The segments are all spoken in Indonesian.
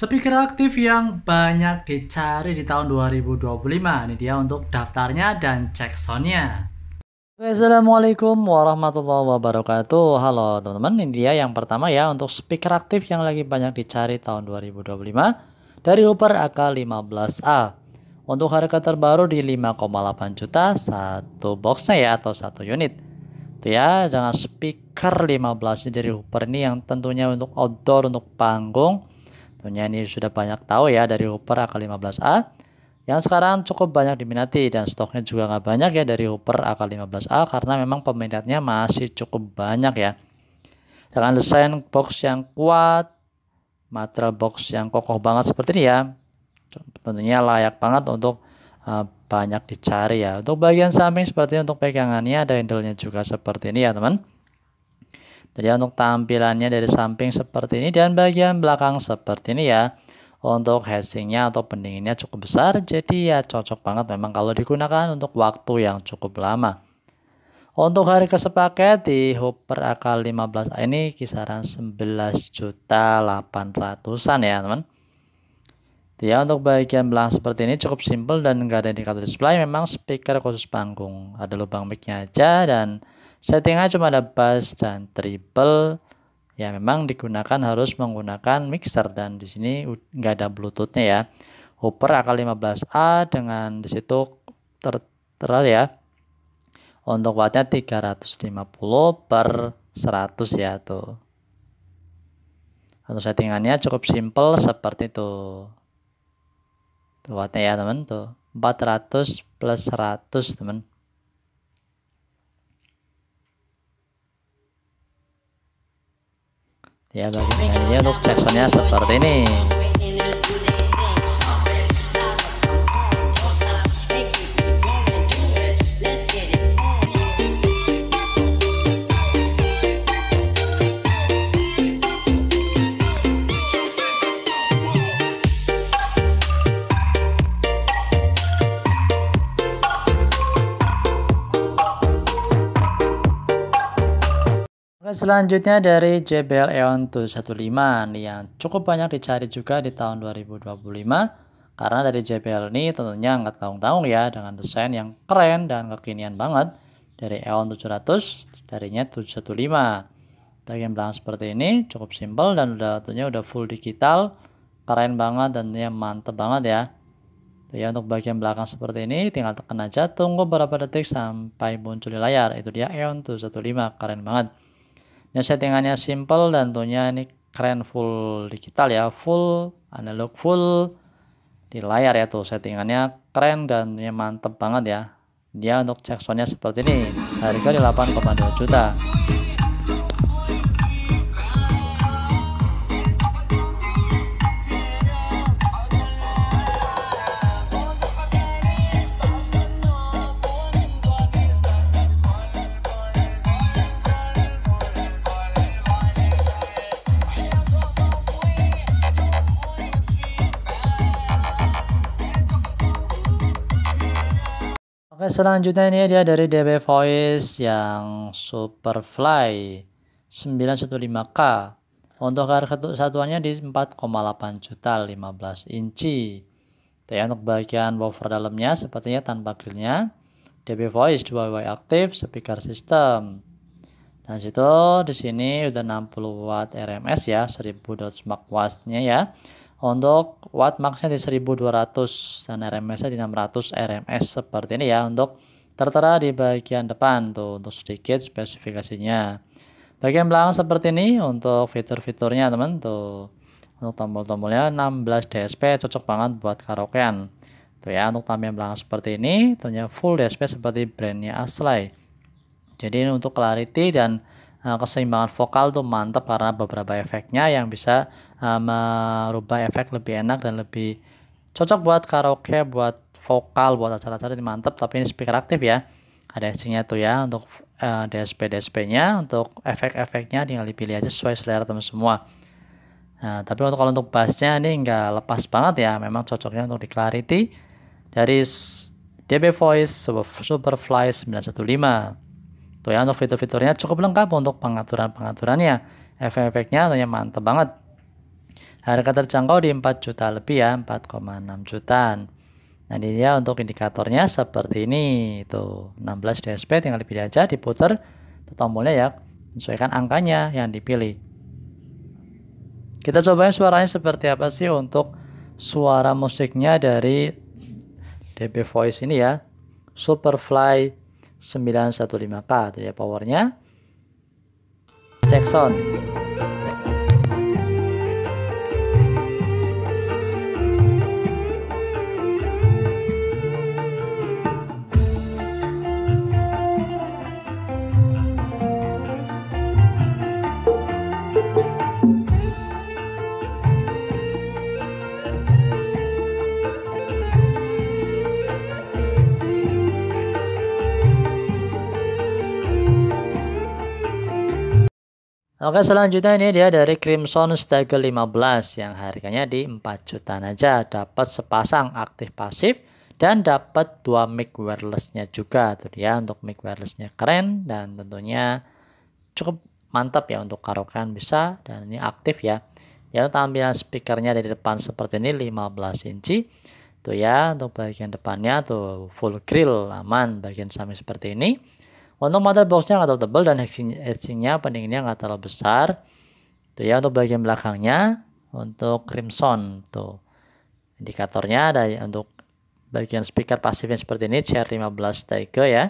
Speaker aktif yang banyak dicari di tahun 2025. Ini dia untuk daftarnya dan cek soundnya. Assalamualaikum warahmatullahi wabarakatuh. Halo teman-teman, ini dia yang pertama ya untuk speaker aktif yang lagi banyak dicari tahun 2025 dari Hooper AK15A. Untuk harga terbaru di 5,8 juta satu boxnya ya, atau satu unit. Itu ya, jangan speaker 15 dari Hooper ini yang tentunya untuk outdoor, untuk panggung. Tentunya ini sudah banyak tahu ya dari Hooper AK15A yang sekarang cukup banyak diminati, dan stoknya juga nggak banyak ya dari Hooper AK15A karena memang peminatnya masih cukup banyak ya. Dengan desain box yang kuat, material box yang kokoh banget seperti ini ya, tentunya layak banget untuk banyak dicari ya. Untuk bagian samping seperti untuk pegangannya ada handle-nya juga seperti ini ya teman. Jadi untuk tampilannya dari samping seperti ini dan bagian belakang seperti ini ya. Untuk heatsingnya atau pendinginnya cukup besar, jadi ya cocok banget memang kalau digunakan untuk waktu yang cukup lama. Untuk harga sepaket di Hooper AK15A ini kisaran 11.800-an ya teman. Ya, untuk bagian belakang seperti ini cukup simpel dan enggak ada indikator display, memang speaker khusus panggung. Ada lubang mic-nya aja dan settingnya cuma ada bass dan treble. Ya, memang digunakan harus menggunakan mixer dan di sini enggak ada bluetoothnya ya. Hooper AK15A dengan disitu tertera ya. Untuk wattnya 350/100 ya tuh. Untuk settingannya cukup simpel seperti itu. Tuh wattnya ya teman, tuh 400/100 teman. Ya, bagian ini untuk cek soundnya seperti ini. Selanjutnya dari JBL EON 215 nih yang cukup banyak dicari juga di tahun 2025 karena dari JBL ini tentunya nggak tanggung-tanggung ya dengan desain yang keren dan kekinian banget dari EON 700 darinya 715. Bagian belakang seperti ini cukup simpel dan tentunya udah full digital, keren banget dan tentunya mantep banget ya. Tuh ya, untuk bagian belakang seperti ini tinggal tekan aja, tunggu beberapa detik sampai muncul di layar. Itu dia EON 215, keren banget. Ini settingannya simple dan tentunya ini keren, full digital ya, full analog, full di layar ya tuh, settingannya keren dan ya mantep banget ya. Dia untuk cek soundnya seperti ini, harga di 8,2 juta. Oke, selanjutnya ini dia dari DB Voice yang Superfly 915K. Untuk harga satuannya di 4,8 juta 15 inci. Itu ya, untuk bagian woofer dalamnya sepertinya tanpa grillnya. DB Voice 2 way aktif, speaker system. Dan situ di sini udah 60 watt RMS ya, 1000 max wattnya ya. Untuk watt maxnya di 1200 dan RMS-nya di 600 RMS seperti ini ya. Untuk tertera di bagian depan tuh untuk sedikit spesifikasinya. Bagian belakang seperti ini untuk fitur-fiturnya teman tuh. Untuk tombol-tombolnya 16 DSP, cocok banget buat karaokean. Tuh ya, untuk tampilan belakang seperti ini tentunya full DSP seperti brandnya Aslay. Jadi ini untuk clarity dan keseimbangan vokal tuh mantap karena beberapa efeknya yang bisa merubah efek lebih enak dan lebih cocok buat karaoke, buat vokal, buat acara-acara ini mantap. Tapi ini speaker aktif ya, ada heatsingnya tuh ya untuk DSP-nya, untuk efek-efeknya tinggal dipilih aja sesuai selera teman semua. Nah, tapi kalau untuk bassnya ini nggak lepas banget ya, memang cocoknya untuk di clarity dari DB Voice Superfly 915. Tuh ya, untuk fitur-fiturnya cukup lengkap untuk pengaturan-pengaturannya. Efek-efeknya tentunya mantap banget. Harga terjangkau di 4 juta lebih ya, 4,6 jutaan. Nah ini dia untuk indikatornya seperti ini. Tuh 16 DSP, tinggal dipilih aja, diputer tombolnya ya, menyesuaikan angkanya yang dipilih. Kita cobain suaranya seperti apa sih untuk suara musiknya dari DB Voice ini ya, Superfly 915K tuh ya, powernya. Cek sound. Oke, selanjutnya ini dia dari Crimson Stagger 15 yang harganya di 4 jutaan aja. Dapat sepasang aktif pasif dan dapat 2 mic wirelessnya juga. Tuh dia, untuk mic wirelessnya keren dan tentunya cukup mantap ya untuk karaokean bisa, dan ini aktif ya. Ya, tampilan speakernya dari depan seperti ini 15 inci. Tuh ya, untuk bagian depannya tuh full grill, aman. Bagian samping seperti ini. Untuk mother boxnya nggak terlalu tebal dan heatsinknya pendinginnya nggak terlalu besar. Tuh ya, untuk bagian belakangnya untuk Crimson tuh indikatornya ada ya, untuk bagian speaker pasifnya seperti ini CR15 Tiger ya.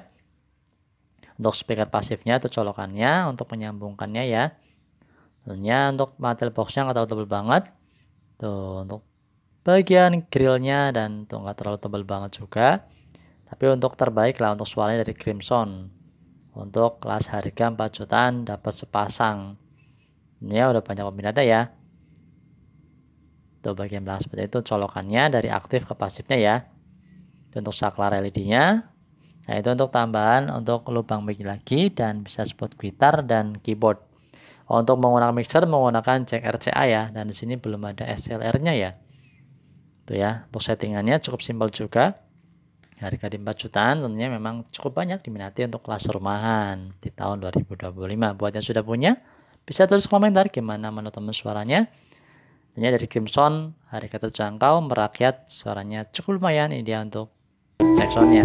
Untuk speaker pasifnya itu colokannya untuk menyambungkannya ya. Tentunya untuk mother boxnya nggak terlalu tebal banget. Tuh untuk bagian grillnya dan tuh nggak terlalu tebal banget juga. Tapi untuk terbaik lah untuk suaranya dari Crimson. Untuk kelas harga 4 jutaan dapat sepasang. Ini ya udah banyak peminatnya ya. Tuh bagian belakang seperti itu colokannya dari aktif ke pasifnya ya. Itu untuk saklar LED-nya. Nah itu untuk tambahan untuk lubang mic lagi dan bisa spot gitar dan keyboard. Untuk menggunakan mixer menggunakan jack RCA ya, dan di sini belum ada SLR-nya ya. Tuh ya, untuk settingannya cukup simpel juga. Harga di 4 jutaan tentunya memang cukup banyak diminati untuk kelas rumahan di tahun 2025. Buat yang sudah punya, bisa tulis komentar gimana menurut teman suaranya. Tentunya dari Crimson, harga terjangkau, merakyat, suaranya cukup lumayan. Ini dia untuk cek soundnya.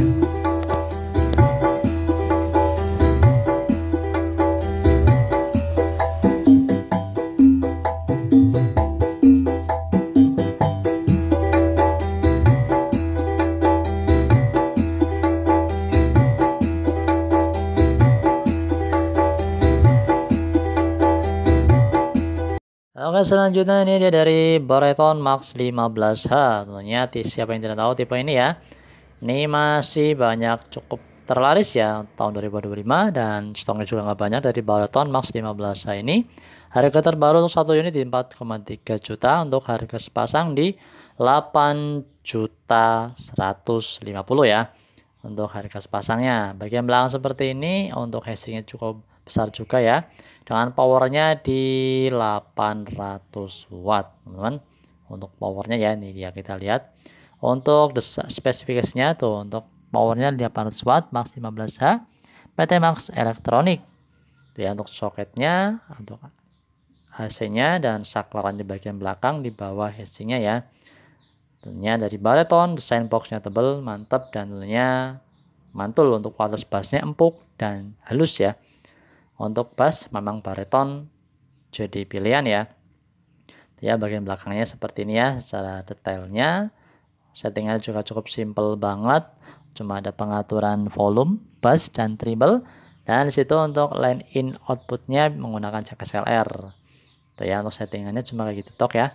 Oke, selanjutnya ini dia dari Baraton Max 15H. Tentunya siapa yang tidak tahu tipe ini ya. Ini masih banyak cukup terlaris ya tahun 2025 dan stoknya juga nggak banyak dari Baraton Max 15H ini. Harga terbaru untuk satu unit di 4,3 juta, untuk harga sepasang di 8 juta 150 ya. Untuk harga sepasangnya. Bagian belakang seperti ini, untuk heatsinknya cukup besar juga ya. Dengan powernya di 800 watt teman-teman. Untuk powernya ya, ini dia kita lihat. Untuk spesifikasinya tuh, untuk powernya 800 watt Max 15H PT Max Elektronik. Tuh ya, untuk soketnya, untuk AC-nya dan saklaran di bagian belakang di bawah heatsinknya ya. Tentunya dari Baraton, desain boxnya tebal, mantap, dan tentunya mantul. Untuk kualitas bassnya empuk dan halus ya. Untuk bass memang Baraton jadi pilihan ya. Ya, bagian belakangnya seperti ini ya secara detailnya. Settingnya juga cukup simple banget. Cuma ada pengaturan volume, bass dan treble. Dan disitu untuk line in outputnya menggunakan jack SLR. Tuh ya, untuk settingannya cuma kayak gitu tok ya.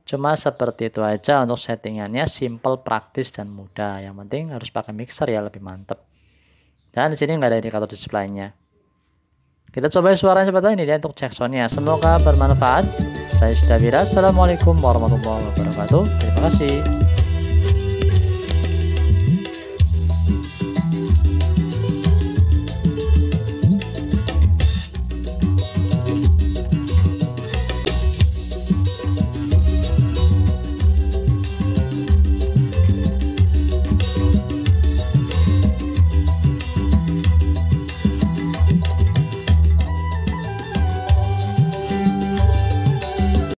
Cuma seperti itu aja untuk settingannya, simple, praktis dan mudah. Yang penting harus pakai mixer ya, lebih mantep. Dan di sini nggak ada indikator displaynya. Kita coba suaranya seperti ini dia untuk cek soundnya. Semoga bermanfaat. Saya Stabira. Assalamualaikum warahmatullahi wabarakatuh. Terima kasih.